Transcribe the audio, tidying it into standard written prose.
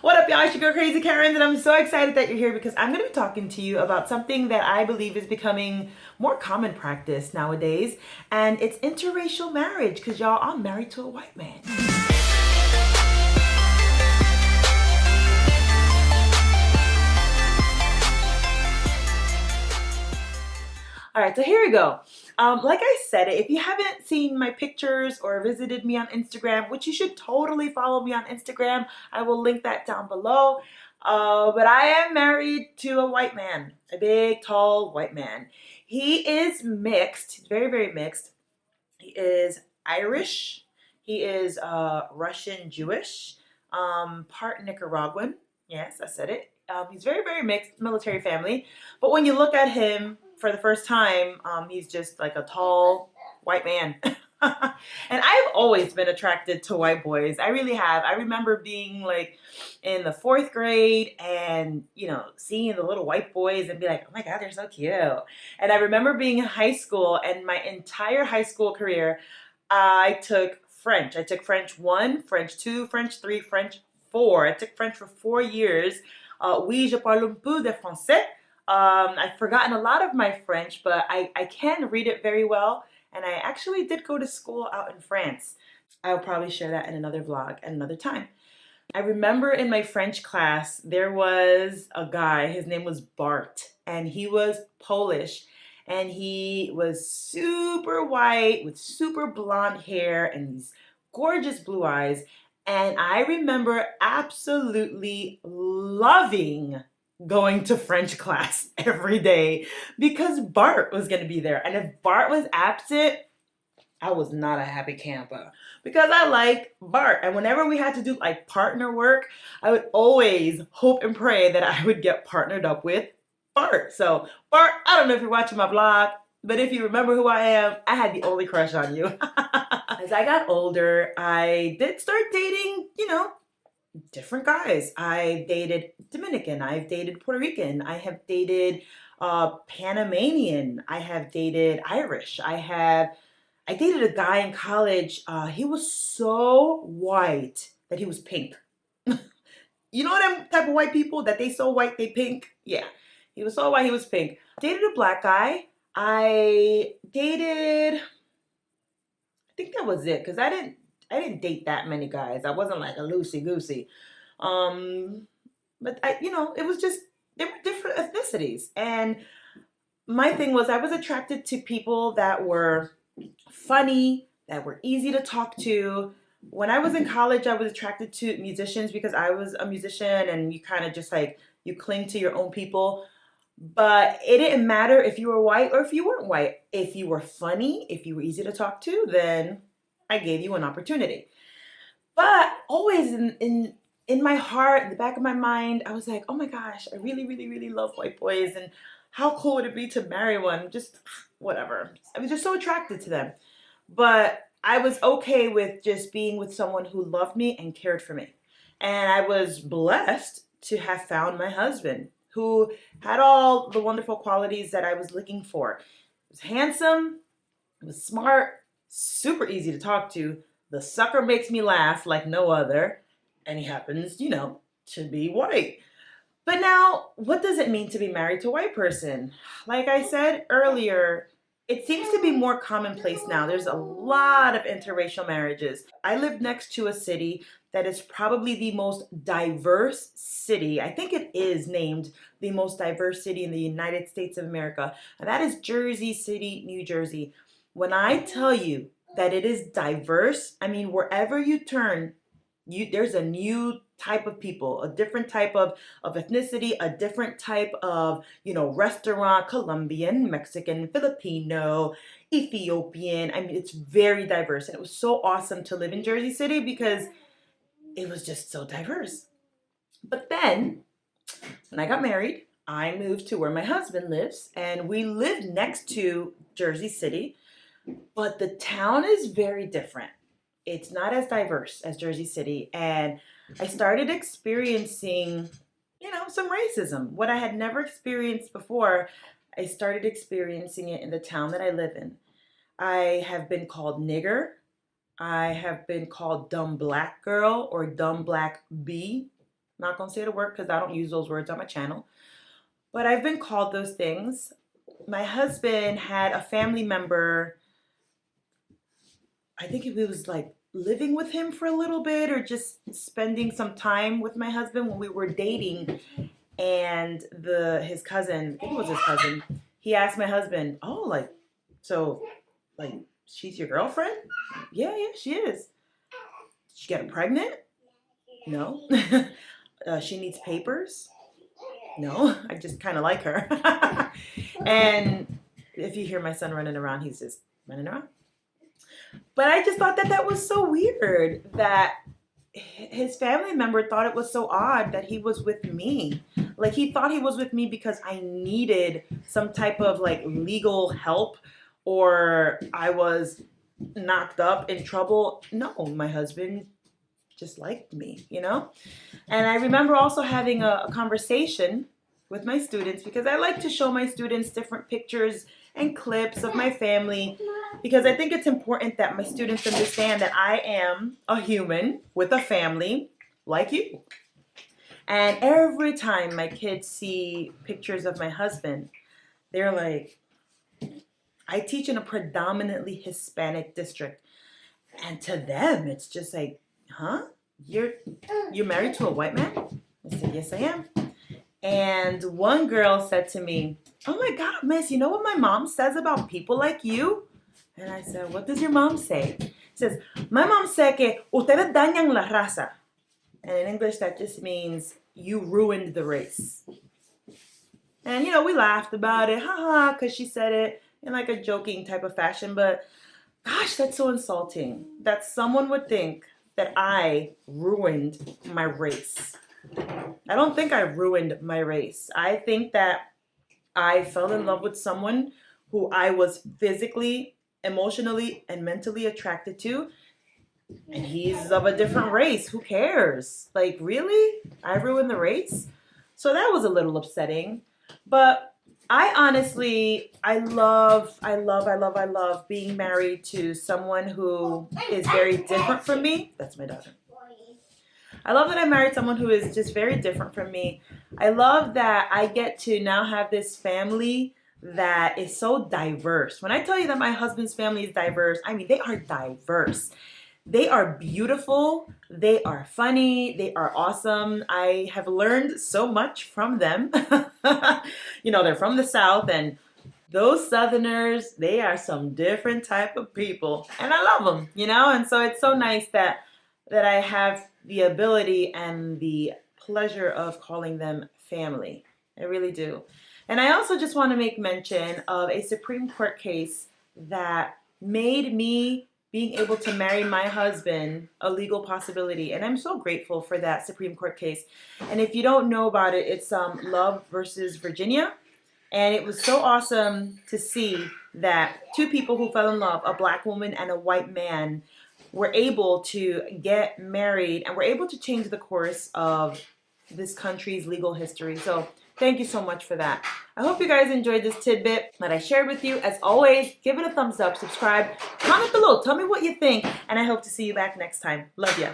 What up, y'all? It's your girl Krazykerins, and I'm so excited that you're here because I'm going to be talking to you about something that I believe is becoming more common practice nowadays, and it's interracial marriage. Because y'all, I'm married to a white man. All right, so here we go. Like I said, if you haven't seen my pictures or visited me on Instagram, which you should totally follow me on Instagram, I will link that down below. But I am married to a white man, a big, tall white man. He is mixed, very, very mixed. He is Irish. He is Russian Jewish, part Nicaraguan. Yes, I said it. He's very, very mixed military family. But when you look at him for the first time, he's just like a tall white man. And I've always been attracted to white boys. I really have. I remember being like in the fourth grade and, seeing the little white boys and be like, oh my God, they're so cute. And I remember being in high school, and my entire high school career, I took French. I took French 1, French 2, French 3, French 4. I took French for 4 years. Oui, je parle un peu de français. I've forgotten a lot of my French, but I can read it very well. And I actually did go to school out in France. I'll probably share that in another vlog at another time. I remember in my French class, there was a guy, his name was Bart, and he was Polish, and he was super white with super blonde hair and these gorgeous blue eyes. And I remember absolutely loving going to French class every day because Bart was going to be there. And if Bart was absent, I was not a happy camper because I like Bart. And whenever we had to do like partner work, I would always hope and pray that I would get partnered up with Bart. So Bart, I don't know if you're watching my vlog, but if you remember who I am, I had the only crush on you. As I got older, I did start dating, different guys. I dated Dominican. I've dated Puerto Rican. I have dated Panamanian. I have dated Irish. I dated a guy in college. He was so white that he was pink. You know them type of white people that they so white they pink? Yeah. He was so white he was pink. Dated a black guy. I think that was it because I didn't date that many guys. I wasn't like a loosey goosey. But it was just they were different ethnicities. And my thing was I was attracted to people that were funny, that were easy to talk to. When I was in college, I was attracted to musicians because I was a musician, and you kind of just like you cling to your own people. But it didn't matter if you were white or if you weren't white. If you were funny, if you were easy to talk to, then I gave you an opportunity. But always in my heart, in the back of my mind, I was like, oh my gosh, I really, really, really love white boys, and how cool would it be to marry one? Just whatever. I was just so attracted to them. But I was okay with just being with someone who loved me and cared for me. And I was blessed to have found my husband who had all the wonderful qualities that I was looking for. He was handsome, he was smart, super easy to talk to. The sucker makes me laugh like no other. And he happens, to be white. But now, what does it mean to be married to a white person? Like I said earlier, it seems to be more commonplace now. There's a lot of interracial marriages. I live next to a city that is probably the most diverse city. I think it is named the most diverse city in the United States of America, and that is Jersey City, New Jersey. When I tell you that it is diverse, I mean, wherever you turn, there's a new type of people, a different type of ethnicity, a different type of, restaurant, Colombian, Mexican, Filipino, Ethiopian. I mean, it's very diverse. And it was so awesome to live in Jersey City because it was just so diverse. But then when I got married, I moved to where my husband lives, and we live next to Jersey City, but the town is very different. It's not as diverse as Jersey City. And I started experiencing, some racism. What I had never experienced before, I started experiencing it in the town that I live in. I have been called nigger. I have been called dumb black girl or dumb black bee. Not gonna say the word because I don't use those words on my channel. But I've been called those things. My husband had a family member, I think it was like living with him for a little bit or just spending some time with my husband when we were dating. And his cousin, I think it was his cousin, he asked my husband, "Oh, like, so, like, she's your girlfriend?" Yeah, yeah, she is. Did she get her pregnant? No. She needs papers? No, I just kind of like her. And if you hear my son running around, he's just running around. But I just thought that that was so weird that his family member thought it was so odd that he was with me. Like he thought he was with me because I needed some type of like legal help or I was knocked up in trouble. No, my husband just liked me, you know? And I remember also having a conversation with my students because I like to show my students different pictures and clips of my family because I think it's important that my students understand that I am a human with a family like you. And every time my kids see pictures of my husband, they're like, I teach in a predominantly Hispanic district. And to them, it's just like, huh? You're married to a white man? I said, yes, I am. And one girl said to me, oh my God, miss, you know what my mom says about people like you? And I said, what does your mom say? She says, my mom said que ustedes dañan la raza. And in English, that just means you ruined the race. And, you know, we laughed about it, haha, because she said it in like a joking type of fashion. But gosh, that's so insulting that someone would think that I ruined my race. I don't think I ruined my race. I think that I fell in love with someone who I was physically, emotionally, and mentally attracted to. And he's of a different race. Who cares? Like, really? I ruined the race? So that was a little upsetting. But I honestly, I love being married to someone who is very different from me. That's my daughter. I love that I married someone who is just very different from me. I love that I get to now have this family that is so diverse. When I tell you that my husband's family is diverse, I mean, they are diverse. They are beautiful. They are funny. They are awesome. I have learned so much from them. You know, they're from the South, and those Southerners, they are some different type of people. And I love them, you know? And so it's so nice that I have the ability and the pleasure of calling them family. I really do. And I also just want to make mention of a Supreme Court case that made me being able to marry my husband a legal possibility. And I'm so grateful for that Supreme Court case. And if you don't know about it, it's Love versus Virginia. And it was so awesome to see that two people who fell in love, a black woman and a white man, were able to get married and were able to change the course of this country's legal history. So thank you so much for that. I hope you guys enjoyed this tidbit that I shared with you. As always, give it a thumbs up, subscribe, comment below, tell me what you think, and I hope to see you back next time. Love ya.